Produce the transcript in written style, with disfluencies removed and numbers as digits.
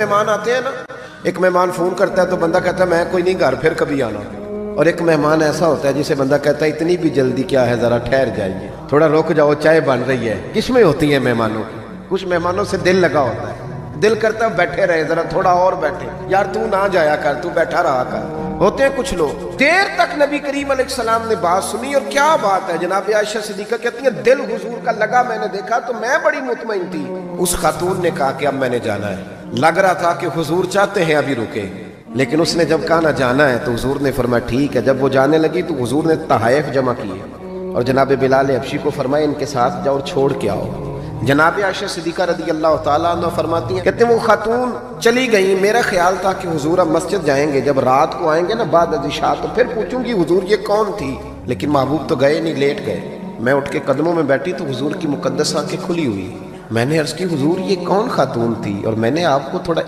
مہمان آتے ہیں نا، ایک مہمان فون کرتا ہے تو بندہ کہتا ہے میں کوئی نہیں گھر پھر کبھی آنا، اور ایک مہمان ایسا ہوتا ہے جسے بندہ کہتا ہے اتنی بھی جلدی کیا ہے، ذرا ٹھہر جائیے، تھوڑا رک جاؤ، چائے بن رہی ہے۔ کس میں ہوتی ہیں مہمانوں کی؟ کچھ مہمانوں سے دل لگا ہوتا ہے، دل کرتا ہے بیٹھے رہے، ذرا تھوڑا اور بیٹھے، یار تو نہ جایا کر، تو بیٹھا رہا کر۔ ہوتے ہیں کچھ لوگ دیر تک نبی کریم علیہ السلام نے بات سنی، اور کیا بات ہے، جناب عائشہ صدیقہ کہتی ہیں دل حضور کا لگا، میں نے دیکھا تو میں بڑی مطمئن تھی۔ اس خاتون نے کہا کہ اب میں نے جانا ہے، لگ رہا تھا کہ حضور چاہتے ہیں ابھی رکے، لیکن اس نے جب کہا نہ جانا ہے تو حضور نے فرمایا ٹھیک ہے۔ جب وہ جانے لگی تو حضور نے تحائف جمع کیے اور جناب بلال حبشی کو فرمایا ان کے ساتھ جاؤ اور چھوڑ کے آؤ۔ جناب عائشہ صدیقہ رضی اللہ تعالیٰ عنہ فرماتی ہیں، کہتے ہیں وہ خاتون چلی گئیں، میرا خیال تھا کہ حضور اب مسجد جائیں گے، جب رات کو آئیں گے نا بعد از عشاء تو پھر پوچھوں گی حضور یہ کون تھی، لیکن محبوب تو گئے نہیں، لیٹ گئے۔ میں اٹھ کے قدموں میں بیٹھی تو حضور کی مقدس آنکھیں کھلی ہوئی، میں نے عرض کی حضور یہ کون خاتون تھی، اور میں نے آپ کو تھوڑا